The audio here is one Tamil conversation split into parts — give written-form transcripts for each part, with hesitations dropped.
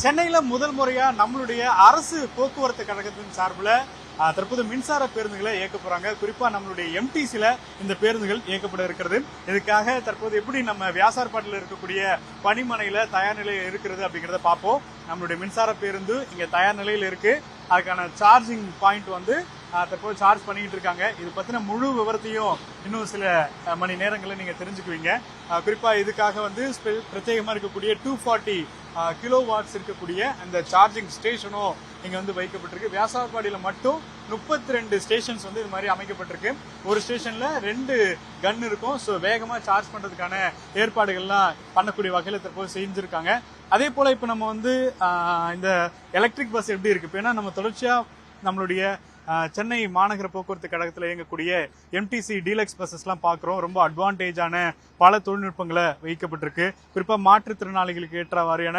சென்னையில முதல் முறையா நம்மளுடைய அரசு போக்குவரத்து கழகத்தின் சார்பில் தற்போது மின்சார பேருந்துகளை இயக்க போறாங்க. குறிப்பா நம்மளுடைய எம்டிசில இந்த பேருந்துகள் இயக்கப்பட இருக்கிறது. இதுக்காக தற்போது எப்படி நம்ம வியாசார்பாட்டில் இருக்கக்கூடிய பணிமனையில தயார் நிலையில் இருக்கிறது அப்படிங்கறத பார்ப்போம். நம்மளுடைய மின்சார பேருந்து இங்க தயார் நிலையில் இருக்கு. அதுக்கான சார்ஜிங் பாயிண்ட் வந்து தற்போது சார்ஜ் பண்ணிட்டு இருக்காங்க. இது பத்தின முழு விவரத்தையும் இன்னும் சில மணி நேரங்களில் நீங்க தெரிஞ்சுக்குவீங்க. குறிப்பா இதுக்காக வந்து பிரத்யேகமா இருக்கக்கூடிய 240 கிலோ வாட்ஸ் இருக்கக்கூடிய அந்த சார்ஜிங் ஸ்டேஷனும் இங்க வந்து வைக்கப்பட்டிருக்கு. வியாசார்பாடியில மட்டும் 32 ஸ்டேஷன்ஸ் வந்து இது மாதிரி அமைக்கப்பட்டிருக்கு. ஒரு ஸ்டேஷன்ல 2 கன் இருக்கும். ஸோ வேகமா சார்ஜ் பண்றதுக்கான ஏற்பாடுகள்லாம் பண்ணக்கூடிய வகையில தற்போது செஞ்சிருக்காங்க. அதே போல இப்ப நம்ம வந்து இந்த எலக்ட்ரிக் பஸ் எப்படி இருக்கு, இப்ப ஏன்னா நம்ம தொடர்ச்சியா நம்மளுடைய சென்னை மாநகர போக்குவரத்து கழகத்தில் இயங்கக்கூடிய எம்டிசி டீலக்ஸ் பஸ்ஸஸ்லாம் பார்க்குறோம். ரொம்ப அட்வான்டேஜான பல தொழில்நுட்பங்களை வைக்கப்பட்டிருக்கு. குறிப்பாக மாற்றுத்திறனாளிகளுக்கு ஏற்ற வாரியான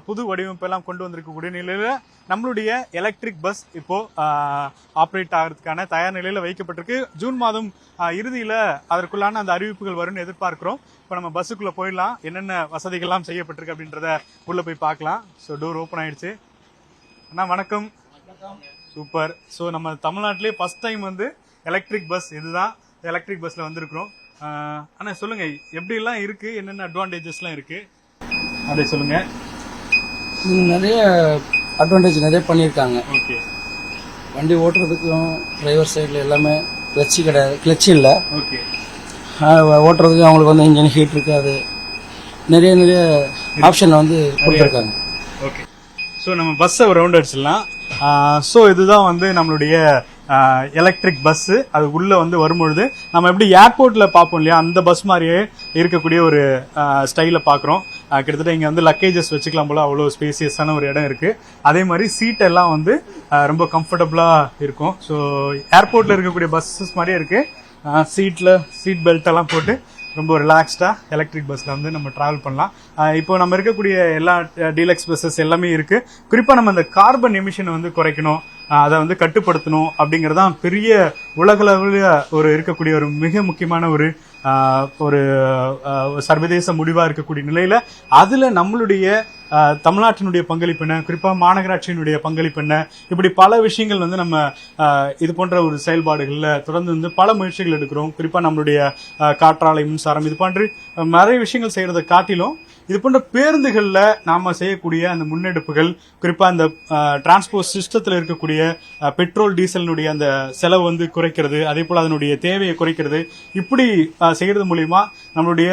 புது வடிவமைப்பெல்லாம் கொண்டு வந்திருக்கக்கூடிய நிலையில் நம்மளுடைய எலக்ட்ரிக் பஸ் இப்போ ஆப்ரேட் ஆகிறதுக்கான தயார் நிலையில் வைக்கப்பட்டிருக்கு. ஜூன் மாதம் இறுதியில் அதற்குள்ளான அந்த அறிவிப்புகள் வரும்னு எதிர்பார்க்கிறோம். இப்போ நம்ம பஸ்ஸுக்குள்ளே போயிடலாம். என்னென்ன வசதிகள்லாம் செய்யப்பட்டிருக்கு அப்படின்றத உள்ளே போய் பார்க்கலாம். ஸோ டோர் ஓப்பன் ஆயிடுச்சு. அண்ணா வணக்கம். சூப்பர். ஸோ நம்ம தமிழ்நாட்டிலே ஃபர்ஸ்ட் டைம் வந்து எலக்ட்ரிக் பஸ், இதுதான் எலக்ட்ரிக் பஸ்ல வந்திருக்கிறோம். அண்ணா சொல்லுங்க எப்படி எல்லாம் இருக்கு, என்னென்ன அட்வான்டேஜஸ்லாம் இருக்கு அப்படியே சொல்லுங்க. நிறைய அட்வான்டேஜ் நிறைய பண்ணியிருக்காங்க. ஓகே. வண்டி ஓட்டுறதுக்கும் டிரைவர் சைடில் எல்லாமே கிளட்சி கிடையாது, கிளட்சி இல்லை. ஓகே. ஓட்டுறதுக்கு அவங்களுக்கு வந்து இன்ஜின் ஹீட் இருக்காது. நிறைய ஆப்ஷன் வந்து கொடுத்துருக்காங்க. ஓகே. ஸோ நம்ம பஸ்ஸை ரவுண்ட் அடிச்சிடலாம். ஸோ இதுதான் வந்து நம்மளுடைய எலக்ட்ரிக் பஸ். அது உள்ள வந்து வரும்பொழுது நம்ம எப்படி ஏர்போர்ட்ல பார்ப்போம் இல்லையா, அந்த பஸ் மாதிரியே இருக்கக்கூடிய ஒரு ஸ்டைல பாக்குறோம். கிட்டத்தட்ட இங்க வந்து லக்கேஜஸ் வச்சுக்கலாம் போல, அவ்வளோ ஸ்பேசியஸான ஒரு இடம் இருக்கு. அதே மாதிரி சீட் எல்லாம் வந்து ரொம்ப கம்ஃபர்டபுளா இருக்கும். ஸோ ஏர்போர்ட்ல இருக்கக்கூடிய பஸ்ஸஸ் மாதிரியே இருக்கு. சீட் பெல்ட் எல்லாம் போட்டு ரொம்ப ரிலாக்ஸ்டா எலக்ட்ரிக் பஸ்ல வந்து நம்ம டிராவல் பண்ணலாம். இப்போ நம்ம இருக்கக்கூடிய எல்லா டீலக்ஸ் பஸ்ஸஸ் எல்லாமே இருக்கு. குறிப்பா நம்ம இந்த கார்பன் எமிஷனை வந்து குறைக்கணும், அதை வந்து கட்டுப்படுத்தணும் அப்படிங்கறதான் பெரிய உலகளவில் ஒரு இருக்கக்கூடிய ஒரு மிக முக்கியமான ஒரு சர்வதேச முடிவா இருக்கக்கூடிய நிலையில அதுல நம்மளுடைய தமிழ்நாட்டினுடைய பங்களிப்பு என்ன, குறிப்பா மாநகராட்சியினுடைய பங்களிப்பு என்ன, இப்படி பல விஷயங்கள் வந்து நம்ம இது போன்ற ஒரு செயல்பாடுகள்ல தொடர்ந்து வந்து பல முயற்சிகள் எடுக்கிறோம். குறிப்பா நம்மளுடைய காற்றாலை மின்சாரம் இது போன்று நிறைய விஷயங்கள் செய்யறதை காட்டிலும் இது போன்ற பேருந்துகள்ல நாம செய்யக்கூடிய அந்த முன்னெடுப்புகள், குறிப்பா அந்த டிரான்ஸ்போர்ட் சிஸ்டத்துல இருக்கக்கூடிய பெட்ரோல் டீசலினுடைய அந்த செலவு வந்து குறைக்கிறது, அதே போல அதனுடைய தேவையை குறைக்கிறது, இப்படி செய்யறது மூலியமா நம்மளுடைய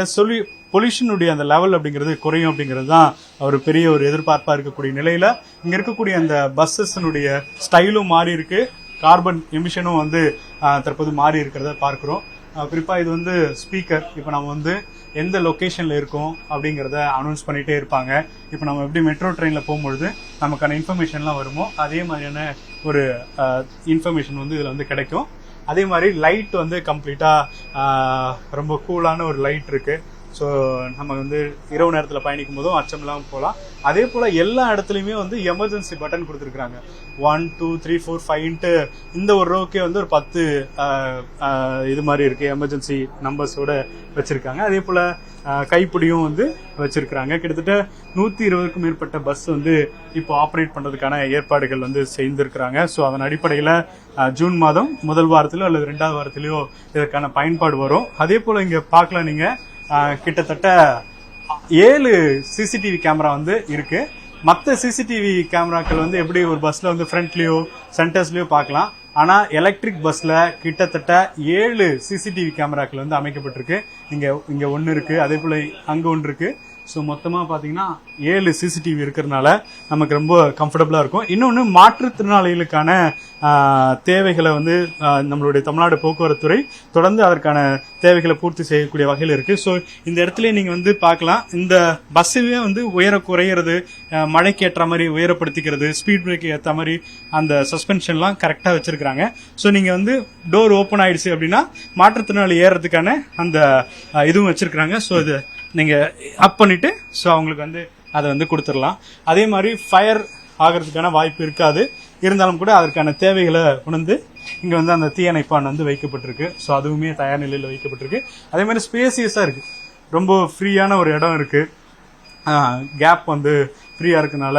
பொல்யூஷனுடைய அந்த லெவல் அப்படிங்கிறது குறையும் அப்படிங்கிறது தான் ஒரு பெரிய ஒரு எதிர்பார்ப்பா இருக்கக்கூடிய நிலையில இங்க இருக்கக்கூடிய அந்த பஸ்ஸஸ்னுடைய ஸ்டைலும் மாறி இருக்கு. கார்பன் எமிஷனும் வந்து தற்போது மாறி இருக்கிறத பார்க்கிறோம். குறிப்பா இது வந்து ஸ்பீக்கர். இப்ப நம்ம வந்து எந்த லொகேஷன்ல இருக்கோம் அப்படிங்கறத அனௌன்ஸ் பண்ணிட்டே இருப்பாங்க. இப்ப நம்ம எப்படி மெட்ரோ ட்ரெயின்ல போகும்பொழுது நமக்கான இன்ஃபர்மேஷன்லாம் வருமோ அதே மாதிரியான ஒரு இன்ஃபர்மேஷன் வந்து இதுல வந்து கிடைக்கும். அதே மாதிரி லைட் வந்து கம்ப்ளீட்டா ரொம்ப கூலான ஒரு லைட் இருக்கு. ஸோ நம்ம வந்து இரவு நேரத்தில் பயணிக்கும் போதும் அச்சம் இல்லாமல் போகலாம். அதே போல எல்லா இடத்துலையுமே வந்து எமர்ஜென்சி பட்டன் கொடுத்துருக்காங்க. 1 2 3 4 5 இந்த ஒரு ரோக்கே வந்து ஒரு 10 இது மாதிரி இருக்கு, எமர்ஜென்சி நம்பர்ஸோட வச்சிருக்காங்க. அதே போல கைப்பிடியும் வந்து வச்சிருக்காங்க. கிட்டத்தட்ட 120க்கும் மேற்பட்ட பஸ் வந்து இப்போ ஆப்ரேட் பண்றதுக்கான ஏற்பாடுகள் வந்து செய்திருக்கிறாங்க. ஸோ அதன் அடிப்படையில் ஜூன் மாதம் முதல் வாரத்திலோ அல்லது 2வது வாரத்திலயோ இதற்கான பயன்பாடு வரும். அதே போல இங்க பார்க்கலாம், நீங்க கிட்டத்தட்ட 7 சிசிடிவி கேமரா வந்து இருக்கு. மற்ற சிசிடிவி கேமராக்கள் வந்து எப்படி ஒரு பஸ்ல வந்து ஃப்ரண்ட்லயோ சென்டர்ஸ்லயோ பார்க்கலாம். ஆனா எலக்ட்ரிக் பஸ்ல கிட்டத்தட்ட 7 சிசிடிவி கேமராக்கள் வந்து அமைக்கப்பட்டிருக்கு. இங்க ஒன்னு இருக்கு, அதே போல அங்க ஒன்று இருக்கு. ஸோ மொத்தமா பாத்தீங்கன்னா 7 சிசிடிவி இருக்கிறதுனால நமக்கு ரொம்ப கம்ஃபர்டபுளா இருக்கும். இன்னொன்னு மாற்றுத்திறனாளிகளுக்கான தேவைகளை வந்து நம்மளுடைய தமிழ்நாடு போக்குவரத்து துறை தொடர்ந்து அதற்கான தேவைகளை பூர்த்தி செய்யக்கூடிய வகையில் இருக்கு. ஸோ இந்த இடத்துல நீங்க வந்து பார்க்கலாம், இந்த பஸ்ஸுவே வந்து உயர குறையிறது, மழைக்கு ஏற்ற மாதிரி உயரப்படுத்திக்கிறது, ஸ்பீட் பிரேக் ஏற்ற மாதிரி அந்த சஸ்பென்ஷன்லாம் கரெக்டா வச்சிருக்காங்க. ஸோ நீங்க வந்து டோர் ஓப்பன் ஆயிடுச்சு அப்படின்னா மாற்றுத்திறனாளி ஏறதுக்கான அந்த இதுவும் வச்சிருக்காங்க. ஸோ இது நீங்க அப் பண்ணிட்டு ஸோ அவங்களுக்கு வந்து அதை வந்து கொடுத்துடலாம். அதே மாதிரி ஃபயர் ஆகிறதுக்கான வாய்ப்பு இருக்காது. இருந்தாலும் கூட அதற்கான தேவைகளை உணர்ந்து இங்க வந்து அந்த தீயணைப்பான் வந்து வைக்கப்பட்டிருக்கு. ஸோ அதுவுமே தயார் நிலையில் வைக்கப்பட்டிருக்கு. அதே மாதிரி ஸ்பேசியஸா இருக்கு, ரொம்ப ஃப்ரீயான ஒரு இடம் இருக்கு. கேப் வந்து ஃப்ரீயா இருக்கனால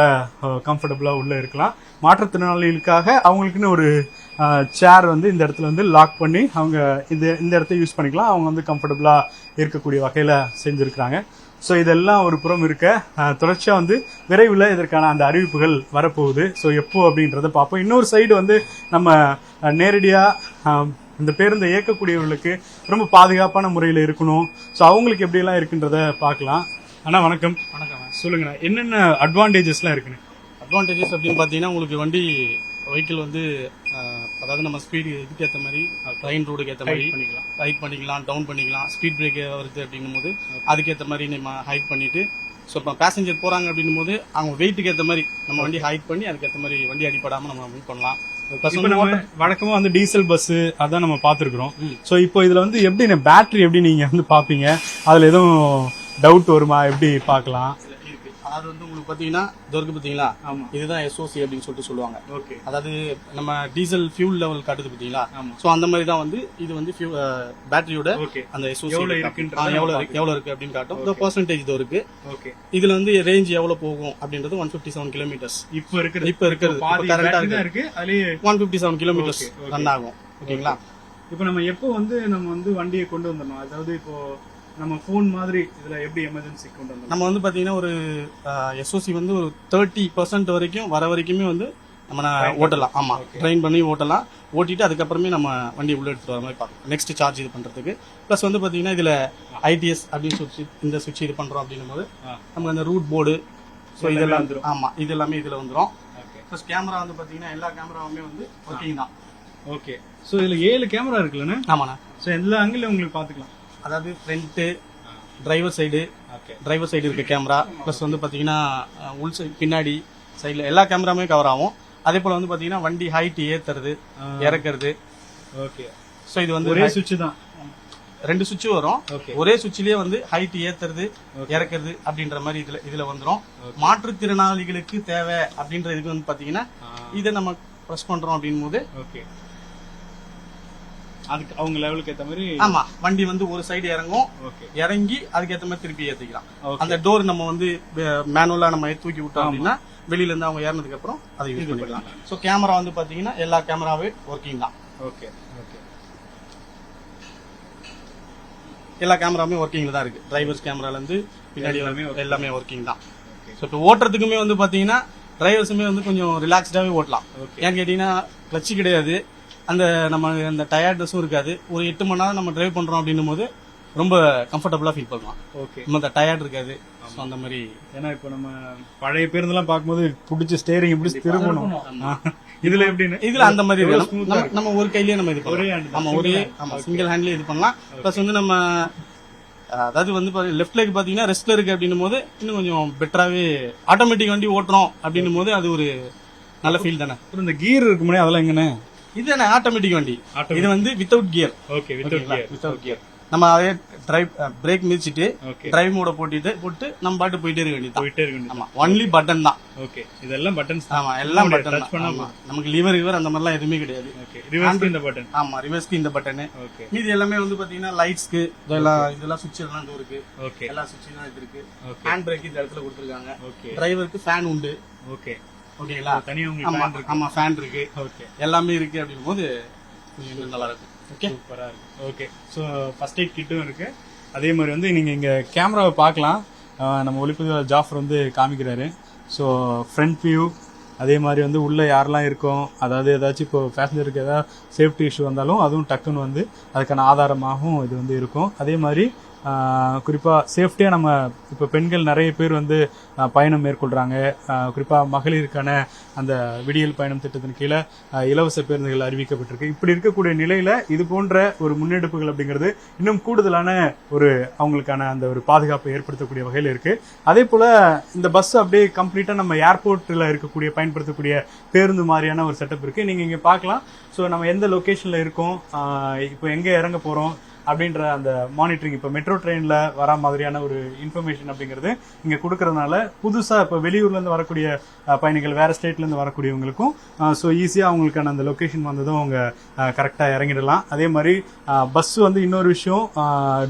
கம்ஃபர்டபுளா உள்ள இருக்கலாம். மாற்றுத்திறனாளிகளுக்காக அவங்களுக்குன்னு ஒரு சேர் வந்து இந்த இடத்துல வந்து லாக் பண்ணி அவங்க இந்த இடத்த யூஸ் பண்ணிக்கலாம். அவங்க வந்து கம்ஃபர்டபுளா இருக்கக்கூடிய வகையில செஞ்சிருக்கிறாங்க. ஸோ இதெல்லாம் ஒரு புறம் இருக்க, தொடர்ச்சியா வந்து விரைவில் இதற்கான அந்த அறிவிப்புகள் வரப்போகுது. ஸோ எப்போ அப்படின்றத பார்ப்போம். இன்னொரு சைடு வந்து நம்ம நேரடியா இந்த பேருந்தை இயக்கக்கூடியவர்களுக்கு ரொம்ப பாதுகாப்பான முறையில் இருக்கணும். ஸோ அவங்களுக்கு எப்படியெல்லாம் இருக்குன்றத பார்க்கலாம். அண்ணா வணக்கம். வணக்கம். சொல்லுங்கண்ணா, என்னென்ன அட்வான்டேஜஸ்லாம் இருக்குண்ணே? அட்வான்டேஜஸ் அப்படின்னு பார்த்தீங்கன்னா உங்களுக்கு வண்டி வெஹிக்கிள் வந்து அதாவது நம்ம ஸ்பீடு இதுக்கு ஏற்ற மாதிரி ட்ரெயின் ரோடுக்கு ஏற்ற மாதிரி ஹைட் பண்ணிக்கலாம், டவுன் பண்ணிக்கலாம். ஸ்பீட் பிரேக் வருது அப்படின்னும் போது அதுக்கேற்ற மாதிரி நம்ம ஹைட் பண்ணிட்டு, ஸோ இப்போ பேசஞ்சர் போகிறாங்க அப்படின்னும் போது அவங்க வெயிட்டுக்கு ஏற்ற மாதிரி நம்ம வண்டி ஹைட் பண்ணி அதுக்கேற்ற மாதிரி வண்டி அடிப்படாமல் நம்ம மூவ் பண்ணலாம். வழக்கமா வந்து டீசல் பஸ் அதான் நம்ம பாத்துருக்கோம். சோ இப்போ இதுல வந்து எப்படி பேட்டரி எப்படி நீங்க வந்து பாப்பீங்க? அதுல எதுவும் டவுட் வருமா? எப்படி பாக்கலாம்? அது வந்து உங்களுக்கு பாத்தீங்கன்னா இதற்கு பாத்தீங்களா, இதுதான் SOC அப்படின்னு சொல்லிட்டு சொல்லுவாங்க. அதாவது நம்ம டீசல் ஃபியூல் லெவல் காட்டுது பாத்தீங்களா, சோ அந்த மாதிரி தான் வந்து இது வந்து பேட்டரியோட அந்த SOC எவ்வளவு இருக்கு அப்படின்னு காட்டும். இந்த பெர்சன்டேஜ் இது இருக்கு. இதுல வந்து ரேஞ்ச் எவ்வளவு போகும் அப்படின்றது 157 கிலோமீட்டர்ஸ் இப்ப இருக்கிறது கரெக்டா இருக்கு. 157 கிலோமீட்டர்ஸ் ரன் ஆகும். ஓகேங்களா? இப்போ நம்ம எப்போ வந்து நம்ம வந்து வண்டியை கொண்டு வந்துடணும்? அதாவது இப்போ நம்ம போன் மாதிரி இதுல எப்படி எமர்ஜென்சி கொண்டு வந்தோம்? நம்ம வந்து பாத்தீங்கன்னா ஒரு SOC வந்து ஒரு 30% வரைக்கும் வர வரைக்குமே வந்து நம்ம ஓட்டலாம். ஆமா, ட்ரெயின் பண்ணி ஓட்டலாம். ஓட்டிட்டு அதுக்கப்புறமே நம்ம வண்டி உள்ள எடுத்துட்டு வர மாதிரி பார்க்கலாம். நெக்ஸ்ட் சார்ஜ் இது பண்றதுக்கு. பிளஸ் வந்து பாத்தீங்கன்னா இதுல ITS அப்படின்னு சொல்லி இந்த சுவிட்ச் இது பண்றோம் அப்படின்னும் போது நமக்கு அந்த ரூட் போர்டு, ஸோ இதெல்லாம் ஆமா இது எல்லாமே இதுல வந்துடும். பிளஸ் கேமரா வந்து பாத்தீங்கன்னா எல்லா கேமராவுமே வந்து ஒர்க்கிங் தான். ஓகே. ஸோ இதுல 7 கேமரா இருக்குல்லண்ணே? ஆமாண்ணா. ஸோ எல்லா ஆங்கிலும் உங்களுக்கு பாத்துக்கலாம். அதாவது ஃப்ரண்ட், டிரைவர் சைடு இருக்க கேமரா, பிளஸ் வந்து பாத்தீங்கன்னா உள் சைடு பின்னாடி சைடுல எல்லா கேமராமே கவர் ஆகும். அதே போல வந்து பாத்தீங்கன்னா வண்டி ஹைட் ஏத்துறது இறக்குறது. ஓகே. சோ இது வந்து ஒரே சுவிட்ச் தான், 2 சுவிட்ச் வரும். ஒரே சுவிட்ச்லயே வந்து ஹைட் ஏத்துறது இறக்குறது அப்படின்ற மாதிரி இதுல வந்துரும். மாற்றுத்திறனாளிகளுக்கு தேவை அப்படின்ற இதுக்கு வந்து பாத்தீங்கன்னா இதை நம்ம பிரஸ் பண்றோம் அப்படின் போது அதுக்கு அவங்க லெவலுக்கு ஏத்த மாதிரி ஆமா வண்டி வந்து ஒரு சைடு இறங்கும், இறங்கி அதுக்கு ஏத்த மாதிரி திருப்பி ஏத்திக்கலாம். அந்த டோர் நம்ம வந்து மேனுவலா நம்ம தூக்கி விட்டோம் அப்படின்னா வெளியில இருந்து அவங்க ஏறினதுக்கு அப்புறம் அதை யூஸ் பண்ணிக்கலாம். சோ கேமரா வந்து பாத்தீங்கன்னா எல்லா கேமராவே ஒர்க்கிங் தான். ஓகே. எல்லா கேமராவுமே ஒர்க்கிங்ல தான் இருக்கு. டிரைவர்ஸ் கேமரால இருந்து பின்னாடி எல்லாமே ஒர்க்கிங் தான். சோ இப்போ ஓட்டுறதுக்குமே வந்து பாத்தீங்கன்னா டிரைவர்ஸுமே வந்து கொஞ்சம் ரிலாக்ஸ்டாவே ஓட்டலாம். ஏன்னு கேட்டீங்கன்னா கிளட்சி கிடையாது, அந்த நம்ம அந்த டயர்ட்னஸும் இருக்காது. ஒரு 8 மணி நேரம் நம்ம டிரைவ் பண்றோம் அப்படின்னும் போது ரொம்ப கம்ஃபர்டபுளா ஃபீல் பண்ணலாம். ஓகே. நம்ம அந்த டயர்ட் இருக்காது. அந்த மாதிரி ஏன்னா இப்போ நம்ம பழைய பேருந்தெல்லாம் பார்க்கும்போது பிடிச்சி ஸ்டேரிங் இப்படி திரும்பணும். இதுல எப்படின்னு இதுல அந்த மாதிரி நம்ம ஒரு கையிலேயே நம்ம இது பண்ணலாம். சிங்கிள் ஹேண்ட்லயே இது பண்ணலாம். பிளஸ் வந்து நம்ம அதாவது வந்து லெஃப்ட் லெக் பாத்தீங்கன்னா ரெஸ்ட்ல இருக்கு அப்படின்னும் போது இன்னும் கொஞ்சம் பெட்டராவே ஆட்டோமேட்டிக் வண்டி ஓட்டுறோம் அப்படின்னும் போது அது ஒரு நல்ல ஃபீல் தானே. இந்த கியர் இருக்கு முன்னாடி அதெல்லாம் எங்கன்னு? இது ஆட்டோமேட்டிக் வண்டி. இது வந்து without gear. Okay. Without gear. நம்ம அதே பிரேக் மிதிச்சிட்டு டிரைவ் மோட போட்டு நம்ம பாட்டு போயிட்டே இருக்க வேண்டியது. ஆமா, ஒன்லி பட்டன் தான். ஓகே. இதெல்லாம் பட்டன்ஸ். ஆமா, எல்லாம் பட்டன் தான். நமக்கு லிவர் அந்த மாதிரிலாம் எதுவுமே கிடையாது. ஓகே. ரிவர்ஸ்க்கு இந்த பட்டன். ஆமா, ரிவர்ஸ்க்கு இந்த பட்டன். ஓகே. மீதி எல்லாமே வந்து பாத்தீங்கன்னா லைட்ஸ்க்கு இதெல்லாம் சுவிட்ச் எல்லாம் இருக்கு. ஓகே. எல்லா சுவிட்சும் இது இருக்கு. ஹேண்ட் பிரேக் இந்த இடத்துல கொடுத்திருக்காங்க. ஓகே. டிரைவருக்கு ஃபேன் உண்டு. ஓகே. ஓகேங்களா? தனியா உங்களுக்கு ஃபேன் இருக்கு. ஆமா, ஃபேன் இருக்கு. ஓகே. எல்லாமே இருக்கு அப்படிங்கும்போது நல்லா இருக்கும். ஓகே, சூப்பரா இருக்கு. ஓகே. ஸோ ஃபர்ஸ்ட் எய்ட் கிட்டும் இருக்கு. அதே மாதிரி வந்து நீங்க இங்க கேமராவை பார்க்கலாம். நம்ம ஒளிப்பதிவாளர் ஜாஃபர் வந்து காமிக்கிறாரு. ஸோ ஃப்ரண்ட் வியூ, அதே மாதிரி வந்து உள்ள யாரெல்லாம் இருக்கும், அதாவது ஏதாச்சும் இப்போ பேசஞ்சருக்கு ஏதாவது சேஃப்டி இஷ்யூ வந்தாலும் அதுவும் டக்குன்னு வந்து அதுக்கான ஆதாரமாகவும் இது வந்து இருக்கும். அதே மாதிரி குறிப்பா சேஃப்டியா நம்ம இப்போ பெண்கள் நிறைய பேர் வந்து பயணம் மேற்கொள்றாங்க. குறிப்பா மகளிருக்கான அந்த விடியல் பயணம் திட்டத்தின் கீழே இலவச பேருந்துகள் அறிவிக்கப்பட்டிருக்கு. இப்படி இருக்கக்கூடிய நிலையில இது போன்ற ஒரு முன்னெடுப்புகள் அப்படிங்கிறது இன்னும் கூடுதலான ஒரு அவங்களுக்கான அந்த ஒரு பாதுகாப்பை ஏற்படுத்தக்கூடிய வகையில் இருக்கு. அதே போல இந்த பஸ் அப்படியே கம்ப்ளீட்டா நம்ம ஏர்போர்ட்ல இருக்கக்கூடிய பயன்படுத்தக்கூடிய பேருந்து மாதிரியான ஒரு செட்டப் இருக்கு. நீங்க இங்க பார்க்கலாம். ஸோ நம்ம எந்த லொகேஷன்ல இருக்கோம், இப்போ எங்க இறங்க போறோம், அப்படின்ற அந்த மானிட்டரிங் இப்போ மெட்ரோ ட்ரெயின்ல வர மாதிரியான ஒரு இன்ஃபர்மேஷன் அப்படிங்கிறது இங்க கொடுக்கறதுனால புதுசா இப்போ வெளியூர்ல இருந்து வரக்கூடிய பயணிகள் வேற ஸ்டேட்ல இருந்து வரக்கூடியவங்களுக்கும் ஸோ ஈஸியா அவங்களுக்கான அந்த லொகேஷன் வந்ததும் அவங்க கரெக்டா இறங்கிடலாம். அதே மாதிரி பஸ் வந்து இன்னொரு விஷயம்,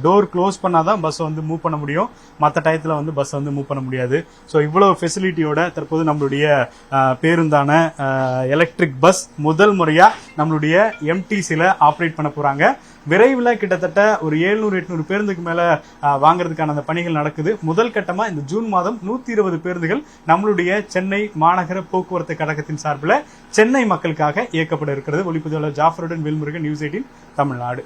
டோர் க்ளோஸ் பண்ணாதான் பஸ் வந்து மூவ் பண்ண முடியும், மற்ற டயத்துல வந்து பஸ் வந்து மூவ் பண்ண முடியாது. ஸோ இவ்வளவு ஃபெசிலிட்டியோட தற்போது நம்மளுடைய பேருந்தான எலக்ட்ரிக் பஸ் முதல் முறையா நம்மளுடைய எம்டிசில ஆப்ரேட் பண்ண போறாங்க. விரைவில் கிட்டத்தட்ட ஒரு 700-800 பேருந்துக்கு மேல வாங்குறதுக்கான அந்த பணிகள் நடக்குது. முதல் கட்டமா இந்த ஜூன் மாதம் 120 பேருந்துகள் நம்மளுடைய சென்னை மாநகர போக்குவரத்து கழகத்தின் சார்பில் சென்னை மக்களுக்காக இயக்கப்பட இருக்கிறது. ஒளிப்பதிவாளர் ஜாஃபருடன் வேல்முருகன், நியூஸ் 18 தமிழ்நாடு.